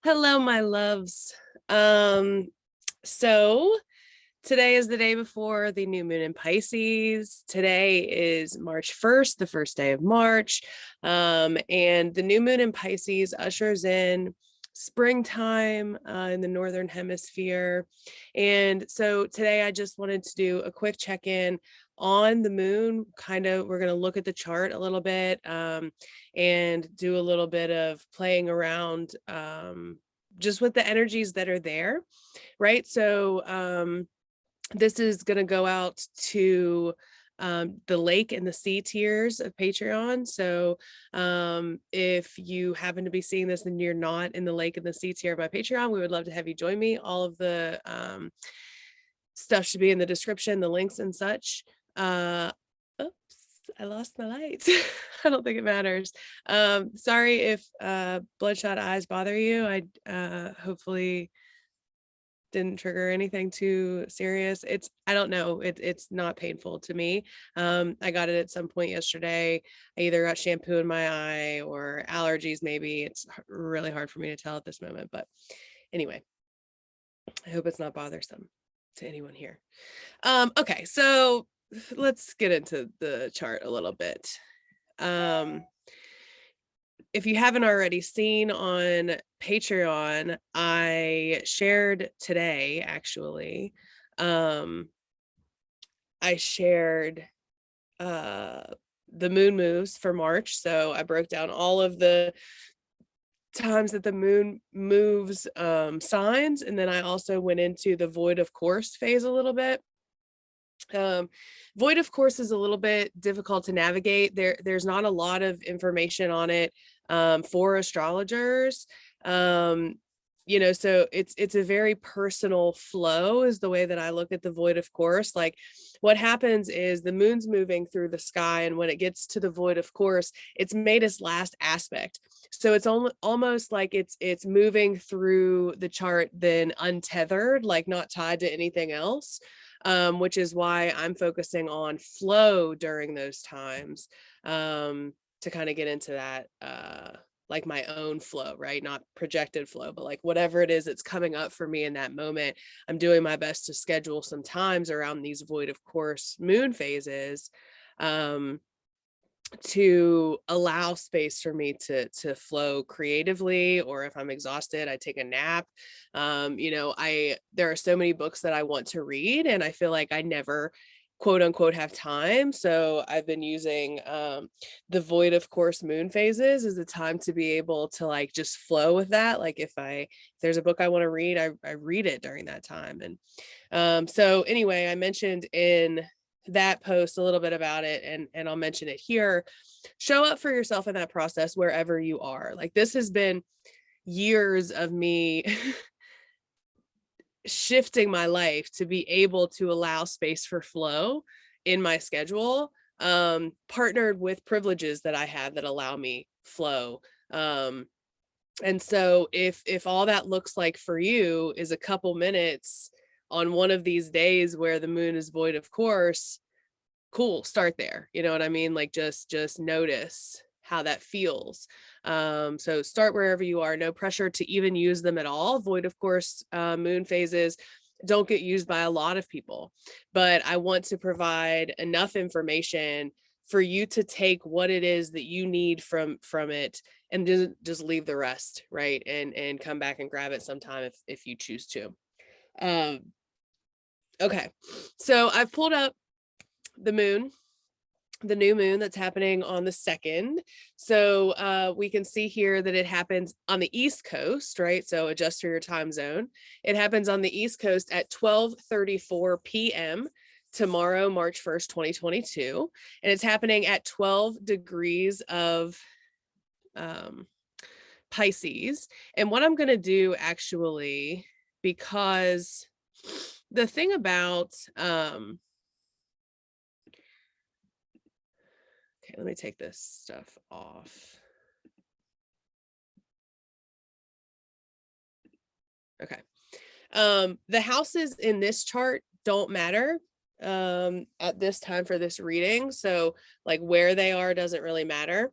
Hello, my loves. Um, so today is the day before the new moon in Pisces. Today is March 1st, the first day of March. And the new moon in Pisces ushers in springtime in the Northern Hemisphere. And so today I just wanted to do a quick check-in on the moon. We're going to look at the chart a little bit and do a little bit of playing around just with the energies that are there, right? So this is going to go out to the lake and the sea tiers of Patreon. So if you happen to be seeing this and you're not in the lake and the sea tier of my Patreon, we would love to have you join me. All of the stuff should be in the description, the links and such. Oops, I lost my lights. I don't think it matters. Sorry if bloodshot eyes bother you. I hopefully didn't trigger anything too serious. I don't know, it's not painful to me. I got it at some point yesterday. I either got shampoo in my eye or allergies, maybe. It's really hard for me to tell at this moment, but anyway, I hope it's not bothersome to anyone here. Okay, so let's get into the chart a little bit. If you haven't already seen on Patreon, I shared today, actually, I shared the moon moves for March. So I broke down all of the times that the moon moves signs, and then I also went into the void of course phase a little bit. Void of course is a little bit difficult to navigate. There's not a lot of information on it for astrologers. So it's a very personal flow is the way that I look at the void of course. Like what happens is the moon's moving through the sky, and when it gets to the void of course, it's made its last aspect. So it's almost like it's moving through the chart, then untethered, like not tied to anything else. Which is why I'm focusing on flow during those times, to kind of get into that, like my own flow, right? Not projected flow, but like whatever it is that's coming up for me in that moment. I'm doing my best to schedule some times around these void of course moon phases, to allow space for me to flow creatively, or if I'm exhausted, I take a nap. There are so many books that I want to read, and I feel like I never quote unquote have time. So I've been using the void of course moon phases as a time to be able to like just flow with that. Like if there's a book I want to read, I read it during that time. And so anyway, I mentioned in that post a little bit about it, and I'll mention it here. Show up for yourself in that process wherever you are. Like this has been years of me shifting my life to be able to allow space for flow in my schedule, partnered with privileges that I have that allow me flow. And so if all that looks like for you is a couple minutes on one of these days where the moon is void of course, cool, start there. You know what I mean? Like just notice how that feels. So start wherever you are. No pressure to even use them at all. Void of course moon phases don't get used by a lot of people, but I want to provide enough information for you to take what it is that you need from it, and just leave the rest, right? And come back and grab it sometime if you choose to. Okay, so I've pulled up the moon, the new moon that's happening on the 2nd. So we can see here that it happens on the East Coast, right? So adjust for your time zone. It happens on the East Coast at 12:34 p.m. tomorrow, March 1st, 2022. And it's happening at 12 degrees of Pisces. And what I'm going to do actually, because the thing about, okay, let me take this stuff off. Okay. The houses in this chart don't matter at this time for this reading. So like where they are doesn't really matter.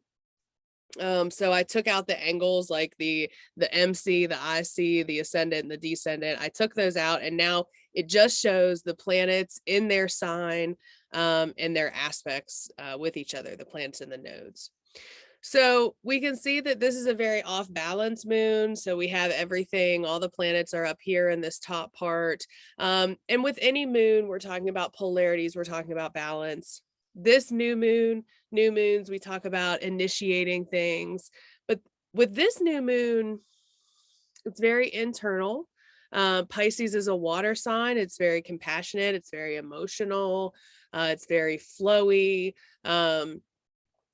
So I took out the angles like the MC, the IC, the ascendant, and the descendant. I took those out, and now it just shows the planets in their sign and their aspects with each other, the planets and the nodes. So we can see that this is a very off balance moon. So we have everything, all the planets are up here in this top part. And with any moon, we're talking about polarities, we're talking about balance. This new moons, we talk about initiating things. But with this new moon, it's very internal. Pisces is a water sign. It's very compassionate. It's very emotional. It's very flowy.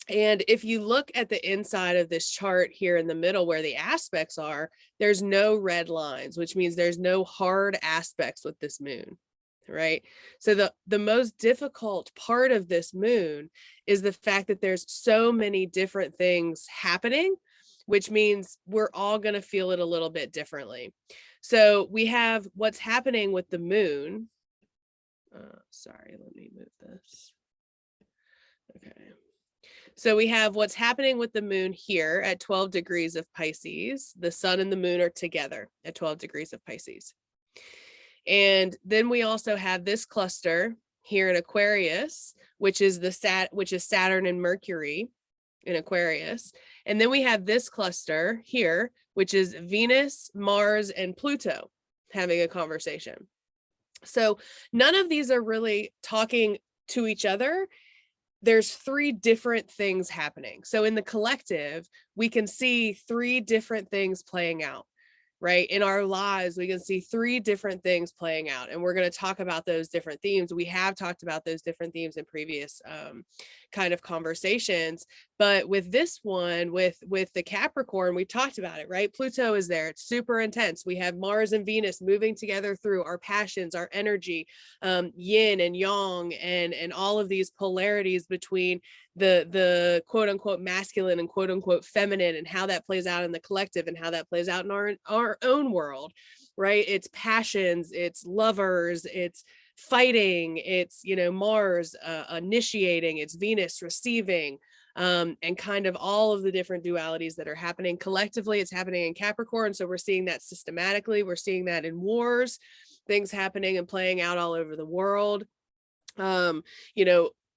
And if you look at the inside of this chart here in the middle where the aspects are, there's no red lines, which means there's no hard aspects with this moon, right? So the most difficult part of this moon is the fact that there's so many different things happening, which means we're all going to feel it a little bit differently. So we have what's happening with the moon. Sorry, let me move this. Okay. So we have what's happening with the moon here at 12 degrees of Pisces. The sun and the moon are together at 12 degrees of Pisces. And then we also have this cluster here in Aquarius, which is Saturn and Mercury in Aquarius. And then we have this cluster here, which is Venus, Mars, and Pluto having a conversation. So none of these are really talking to each other. There's three different things happening. So in the collective, we can see three different things playing out, right? In our lives, we can see three different things playing out, and we're going to talk about those different themes. We have talked about those different themes in previous kind of conversations, but with this one, with the Capricorn, we talked about it, right? Pluto is there. It's super intense. We have Mars and Venus moving together through our passions, our energy, yin and yang, and all of these polarities between the quote unquote masculine and quote unquote feminine, and how that plays out in the collective and how that plays out in our own world, right? It's passions, it's lovers, it's fighting, it's Mars initiating, it's Venus receiving, and kind of all of the different dualities that are happening collectively. It's happening in Capricorn, so we're seeing that systematically. We're seeing that in wars, things happening and playing out all over the world.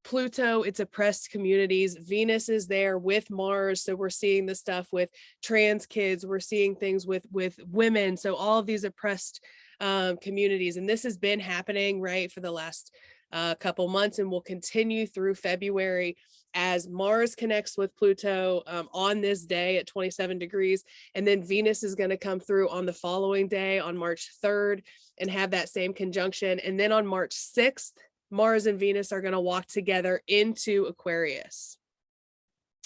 Pluto, it's oppressed communities. Venus is there with Mars, so we're seeing the stuff with trans kids. We're seeing things with women. So all of these oppressed communities, and this has been happening right for the last couple months, and will continue through February as Mars connects with Pluto on this day at 27 degrees, and then Venus is going to come through on the following day on March 3rd and have that same conjunction, and then on March 6th. Mars and Venus are going to walk together into Aquarius.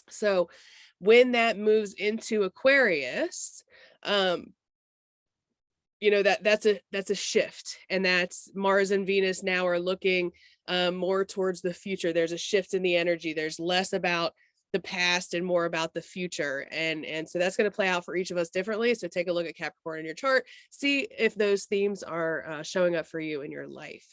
So when that moves into Aquarius, that's a shift, and that's Mars and Venus now are looking more towards the future. There's a shift in the energy. There's less about the past and more about the future. And so that's going to play out for each of us differently. So take a look at Capricorn in your chart, see if those themes are showing up for you in your life.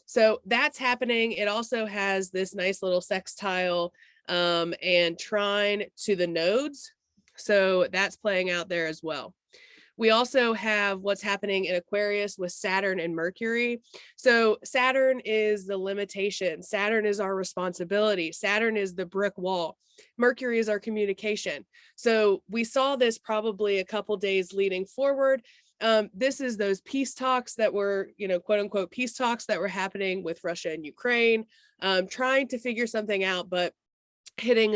So that's happening. It also has this nice little sextile and trine to the nodes. So that's playing out there as well. We also have what's happening in Aquarius with Saturn and Mercury. So Saturn is the limitation. Saturn is our responsibility. Saturn is the brick wall. Mercury is our communication. So we saw this probably a couple days leading forward. This is those peace talks that were, quote unquote, peace talks that were happening with Russia and Ukraine, trying to figure something out, but hitting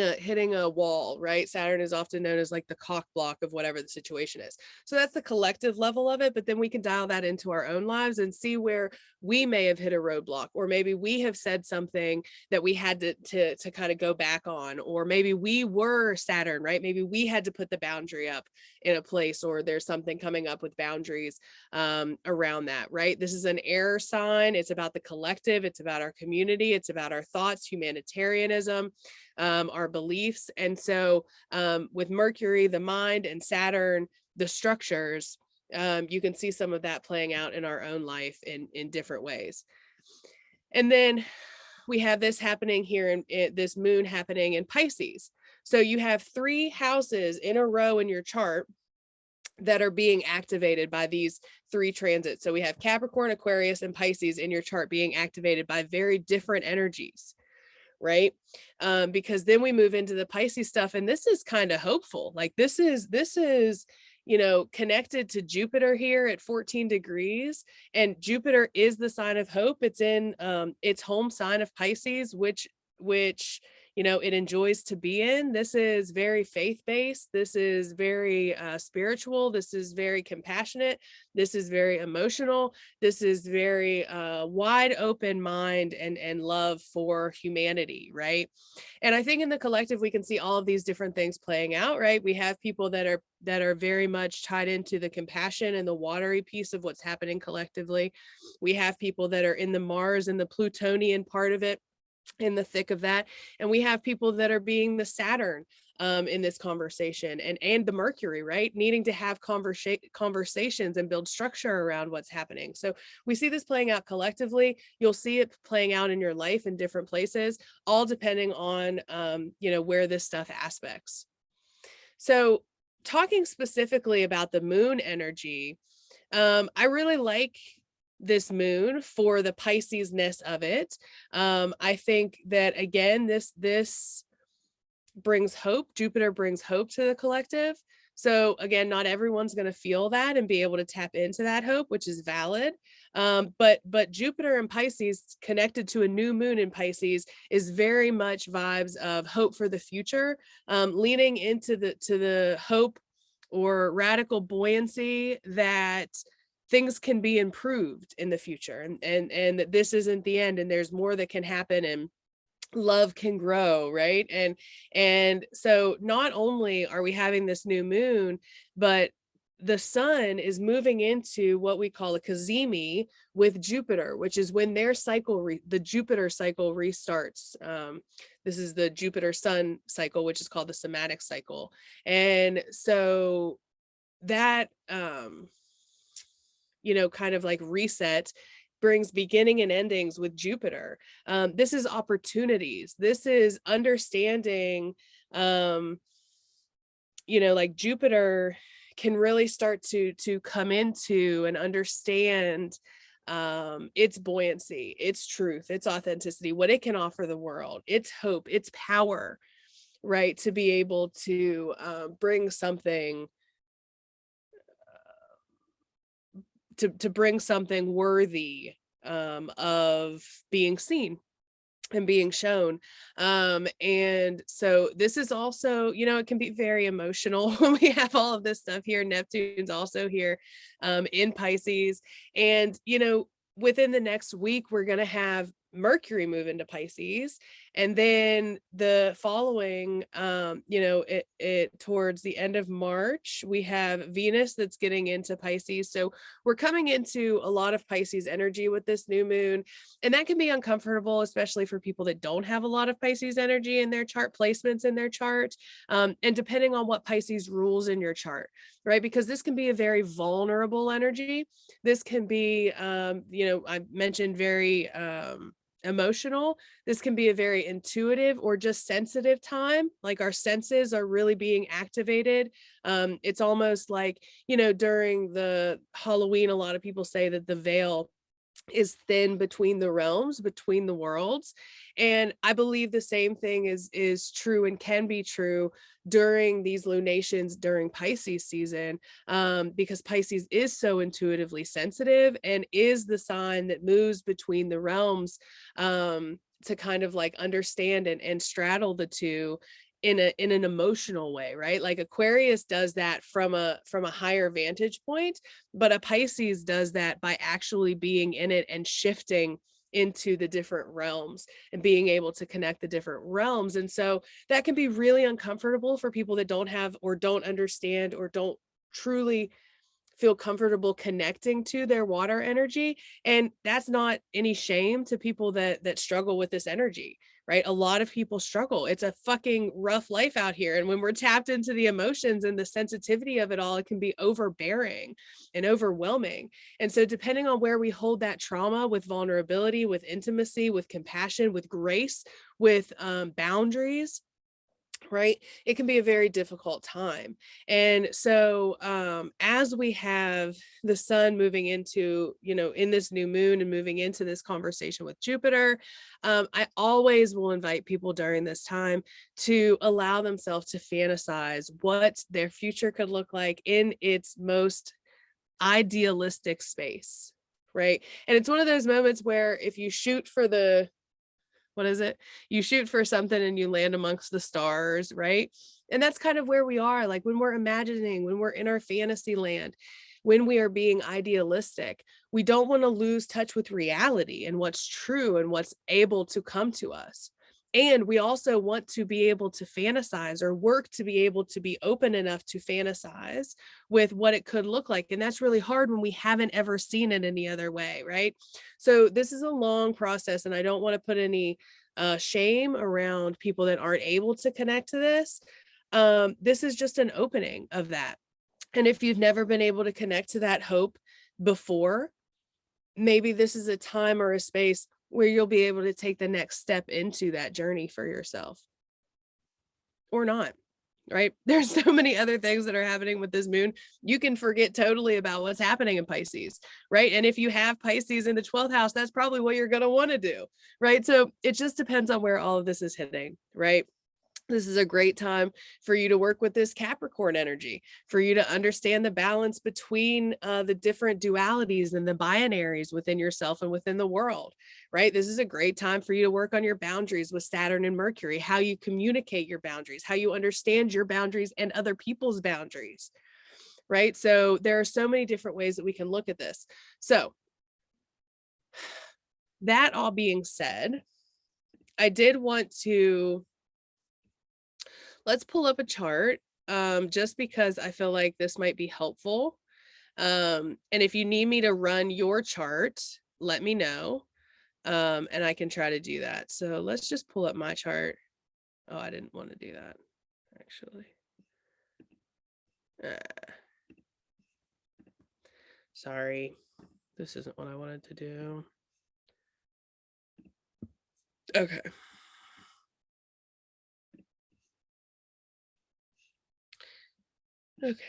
a wall, right? Saturn is often known as like the cock block of whatever the situation is. So that's the collective level of it, but then we can dial that into our own lives and see where we may have hit a roadblock, or maybe we have said something that we had to kind of go back on, or maybe we were Saturn, right? Maybe we had to put the boundary up in a place, or there's something coming up with boundaries around that, right? This is an air sign. It's about the collective. It's about our community. It's about our thoughts, humanitarianism, our beliefs. And so with Mercury, the mind, and Saturn, the structures, you can see some of that playing out in our own life in different ways. And then we have this happening here in this moon happening in Pisces. So you have 3 houses in a row in your chart that are being activated by these 3 transits. So we have Capricorn, Aquarius, and Pisces in your chart being activated by very different energies, right? Because then we move into the Pisces stuff, and this is kind of hopeful. Like this is, connected to Jupiter here at 14 degrees, and Jupiter is the sign of hope. It's in its home sign of Pisces, which it enjoys to be in. This is very faith-based. This is very spiritual. This is very compassionate. This is very emotional. This is very wide open mind and love for humanity, right? And I think in the collective, we can see all of these different things playing out, right? We have people that are very much tied into the compassion and the watery piece of what's happening collectively. We have people that are in the Mars and the Plutonian part of it, in the thick of that, and we have people that are being the Saturn in this conversation, and the Mercury, right, needing to have conversations and build structure around what's happening. So we see this playing out collectively. You'll see it playing out in your life in different places, all depending on where this stuff aspects. So talking specifically about the moon energy, I really like this moon for the Pisces-ness of it. I think that, again, this brings hope. Jupiter brings hope to the collective. So again, not everyone's going to feel that and be able to tap into that hope, which is valid. But Jupiter and Pisces connected to a new moon in Pisces is very much vibes of hope for the future, leaning into the hope or radical buoyancy that things can be improved in the future, and that this isn't the end, and there's more that can happen, and love can grow, right? And so not only are we having this new moon, but the sun is moving into what we call a cazimi with Jupiter, which is when their cycle, the Jupiter cycle, restarts. This is the Jupiter sun cycle, which is called the somatic cycle. And so that kind of like reset brings beginning and endings with Jupiter. This is opportunities. This is understanding, like Jupiter can really start to come into and understand its buoyancy, its truth, its authenticity, what it can offer the world, its hope, its power, right? To be able to bring something, to bring something worthy of being seen and being shown. And so this is also, it can be very emotional when we have all of this stuff here. Neptune's also here in Pisces. And, within the next week, we're going to have Mercury move into Pisces, and then the following it towards the end of March, we have Venus that's getting into Pisces. So we're coming into a lot of Pisces energy with this new moon, and that can be uncomfortable, especially for people that don't have a lot of Pisces energy in their chart, placements in their chart, and depending on what Pisces rules in your chart, right? Because this can be a very vulnerable energy. This can be I mentioned very emotional. This can be a very intuitive or just sensitive time. Like our senses are really being activated. It's almost like, during the Halloween, a lot of people say that the veil is thin between the realms, between the worlds. And I believe the same thing is true and can be true during these lunations during Pisces season, because Pisces is so intuitively sensitive and is the sign that moves between the realms, to kind of like understand and straddle the two in an emotional way, right? Like Aquarius does that from a higher vantage point, but a Pisces does that by actually being in it and shifting into the different realms and being able to connect the different realms. And so that can be really uncomfortable for people that don't have or don't understand or don't truly feel comfortable connecting to their water energy. And that's not any shame to people that struggle with this energy, right? A lot of people struggle. It's a fucking rough life out here. And when we're tapped into the emotions and the sensitivity of it all, it can be overbearing and overwhelming. And so depending on where we hold that trauma, with vulnerability, with intimacy, with compassion, with grace, with boundaries, right? It can be a very difficult time. And so as we have the sun moving into, in this new moon and moving into this conversation with Jupiter, I always will invite people during this time to allow themselves to fantasize what their future could look like in its most idealistic space, right? And it's one of those moments where if you shoot for what is it? You shoot for something and you land amongst the stars, right? And that's kind of where we are, like when we're imagining, when we're in our fantasy land, when we are being idealistic, we don't want to lose touch with reality and what's true and what's able to come to us. And we also want to be able to fantasize or work to be able to be open enough to fantasize with what it could look like. And that's really hard when we haven't ever seen it any other way, right? So this is a long process, and I don't want to put any shame around people that aren't able to connect to this. This is just an opening of that. And if you've never been able to connect to that hope before, maybe this is a time or a space where you'll be able to take the next step into that journey for yourself, or not, right? There's so many other things that are happening with this moon. You can forget totally about what's happening in Pisces, right? And if you have Pisces in the 12th house, that's probably what you're going to want to do, right? So it just depends on where all of this is hitting, right? This is a great time for you to work with this Capricorn energy, for you to understand the balance between the different dualities and the binaries within yourself and within the world, right? This is a great time for you to work on your boundaries with Saturn and Mercury, how you communicate your boundaries, how you understand your boundaries and other people's boundaries, right? So there are so many different ways that we can look at this. So that all being said, I did want to let's pull up a chart just because I feel like this might be helpful. And if you need me to run your chart, let me know. And I can try to do that. So let's just pull up my chart. Oh, I didn't want to do that, actually. Sorry, this isn't what I wanted to do. Okay. Okay.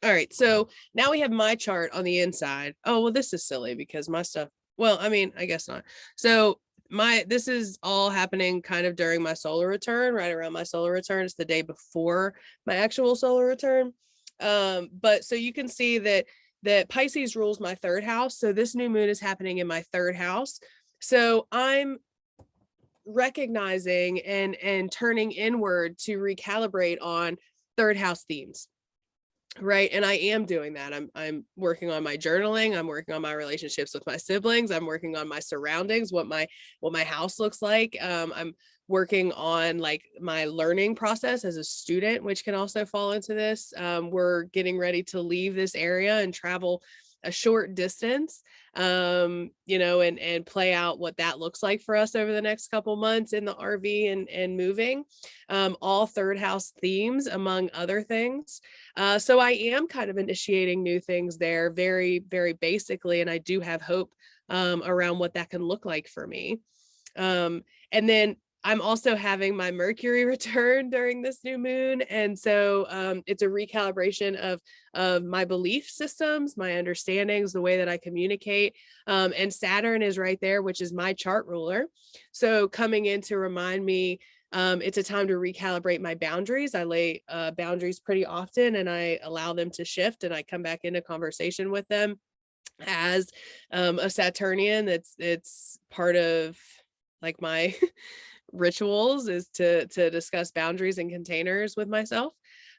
All right, so now we have my chart on the inside. Oh, well, this is silly because my stuff, well, I mean, I guess not. So this is all happening kind of during my solar return, right around my solar return. It's the day before my actual solar return. But so you can see that Pisces rules my third house. So this new moon is happening in my third house. So I'm recognizing and turning inward to recalibrate on third house themes. Right. And I am doing that. I'm working on my journaling. I'm working on my relationships with my siblings. I'm working on my surroundings, what my house looks like. I'm working on like my learning process as a student, which can also fall into this. We're getting ready to leave this area and travel a short distance, and play out what that looks like for us over the next couple months in the RV and moving, all third house themes, among other things. So I am kind of initiating new things there very, very basically. And I do have hope around what that can look like for me. And then I'm also having my Mercury return during this new moon. And so it's a recalibration of my belief systems, my understandings, the way that I communicate. And Saturn is right there, which is my chart ruler. So coming in to remind me, it's a time to recalibrate my boundaries. I lay boundaries pretty often and I allow them to shift, and I come back into conversation with them as a Saturnian. It's part of like my rituals is to discuss boundaries and containers with myself.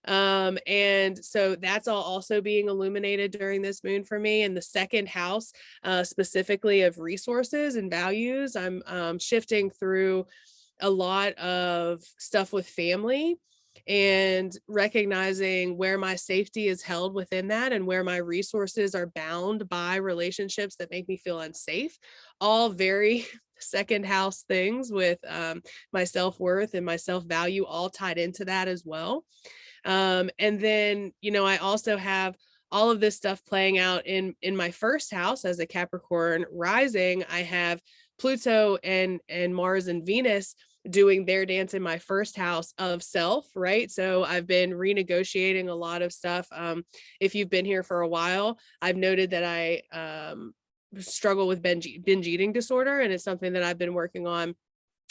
And so that's all also being illuminated during this moon for me. In the second house, specifically of resources and values, I'm shifting through a lot of stuff with family and recognizing where my safety is held within that and where my resources are bound by relationships that make me feel unsafe. All very second house things with my self-worth and my self-value all tied into that as well. And then, I also have all of this stuff playing out in my first house as a Capricorn rising. I have Pluto and Mars and Venus doing their dance in my first house of self, right? So I've been renegotiating a lot of stuff. If you've been here for a while, I've noted that I struggle with binge eating disorder, and it's something that I've been working on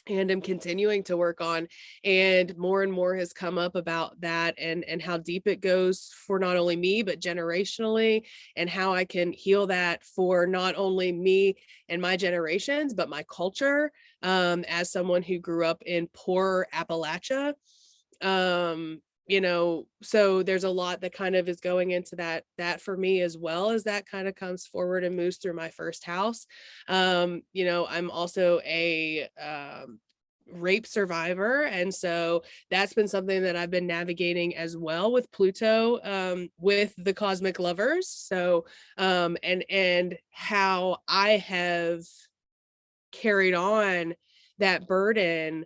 and am continuing to work on. And more has come up about that, and how deep it goes for not only me, but generationally, and how I can heal that for not only me and my generations, but my culture, as someone who grew up in poor Appalachia. So there's a lot that kind of is going into that for me, as well as that kind of comes forward and moves through my first house. I'm also a rape survivor, and so that's been something that I've been navigating as well with Pluto, with the cosmic lovers. So and how I have carried on that burden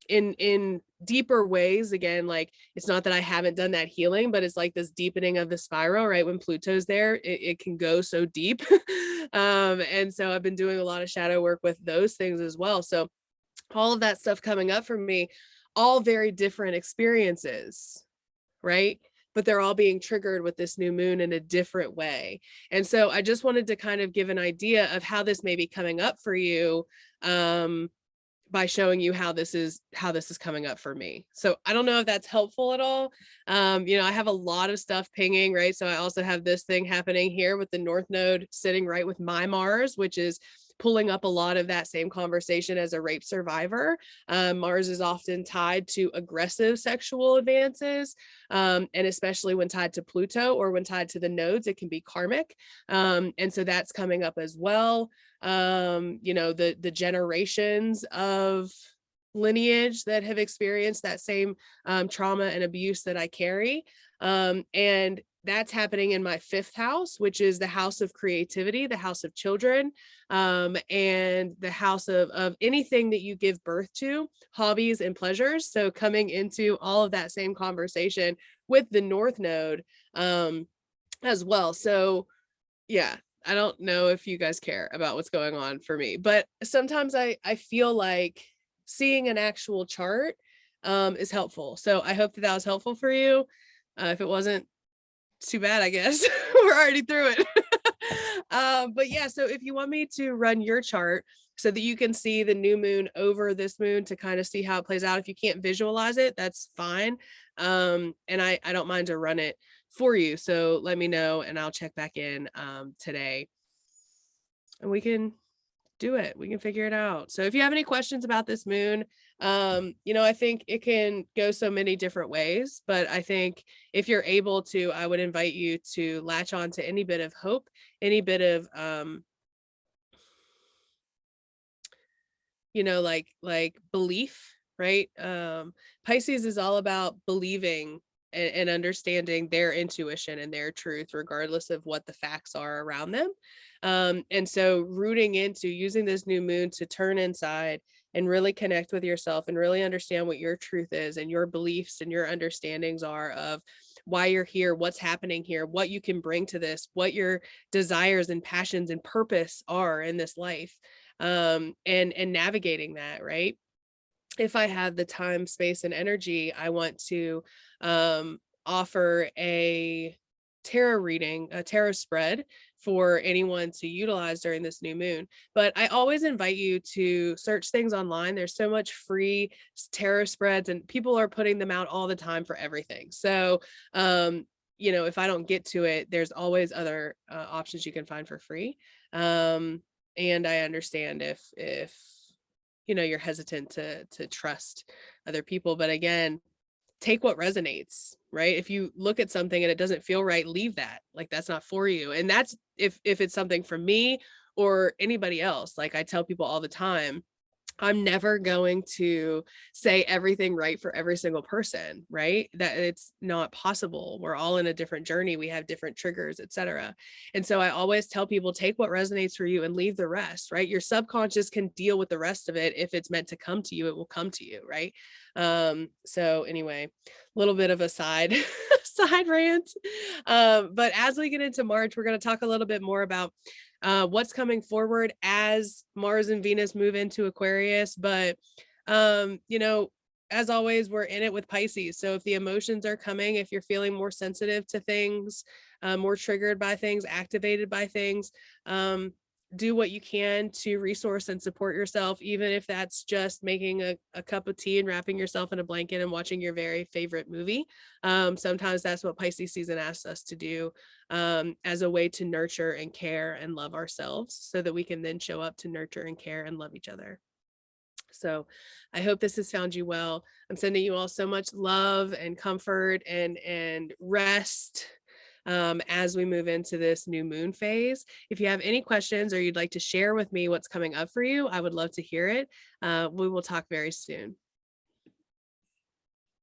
in deeper ways. Again, like, it's not that I haven't done that healing, but it's like this deepening of the spiral, right? When Pluto's there, it can go so deep. And so I've been doing a lot of shadow work with those things as well. So all of that stuff coming up for me, all very different experiences, right? But they're all being triggered with this new moon in a different way. And so I just wanted to kind of give an idea of how this may be coming up for you, by showing you how this is coming up for me. So I don't know if that's helpful at all. I have a lot of stuff pinging, right? So I also have this thing happening here with the North Node sitting right with my Mars, which is pulling up a lot of that same conversation as a rape survivor. Mars is often tied to aggressive sexual advances, and especially when tied to Pluto or when tied to the nodes, it can be karmic. And so that's coming up as well. The generations of lineage that have experienced that same trauma and abuse that I carry. And that's happening in my fifth house, which is the house of creativity, the house of children, and the house of anything that you give birth to, hobbies and pleasures. So coming into all of that same conversation with the North Node as well. So yeah, I don't know if you guys care about what's going on for me, but sometimes I feel like seeing an actual chart is helpful. So I hope that was helpful for you. If it wasn't, too bad, I guess. We're already through it. But yeah, so if you want me to run your chart so that you can see the new moon over this moon to kind of see how it plays out, if you can't visualize it, that's fine. And I don't mind to run it for you. So let me know and I'll check back in today and we can do it. We can figure it out. So if you have any questions about this moon, I think it can go so many different ways, but I think if you're able to, I would invite you to latch on to any bit of hope, any bit of, like belief, right? Pisces is all about believing and understanding their intuition and their truth, regardless of what the facts are around them. And so rooting into using this new moon to turn inside and really connect with yourself and really understand what your truth is and your beliefs and your understandings are of why you're here, what's happening here, what you can bring to this, what your desires and passions and purpose are in this life, and navigating that, right? If I have the time, space, and energy, I want to offer a tarot reading, a tarot spread for anyone to utilize during this new moon. But I always invite you to search things online. There's so much free tarot spreads and people are putting them out all the time for everything. So, if I don't get to it, there's always other options you can find for free. And I understand if you're hesitant to trust other people, but again, take what resonates, right? If you look at something and it doesn't feel right, leave that. Like, that's not for you. And that's if it's something for me or anybody else. Like I tell people all the time, I'm never going to say everything right for every single person, right? That it's not possible. We're all in a different journey. We have different triggers, etc. And so I always tell people, take what resonates for you and leave the rest, right? Your subconscious can deal with the rest of it. If it's meant to come to you, it will come to you, right? So anyway, a little bit of a side side rant. But as we get into March, we're going to talk a little bit more about what's coming forward as Mars and Venus move into Aquarius. But, you know, as always, we're in it with Pisces. So if the emotions are coming, if you're feeling more sensitive to things, more triggered by things, activated by things, do what you can to resource and support yourself, even if that's just making a cup of tea and wrapping yourself in a blanket and watching your very favorite movie. Sometimes that's what Pisces season asks us to do, as a way to nurture and care and love ourselves so that we can then show up to nurture and care and love each other. So I hope this has found you well. I'm sending you all so much love and comfort and rest as we move into this new moon phase. If you have any questions or you'd like to share with me what's coming up for you, I would love to hear it. We will talk very soon.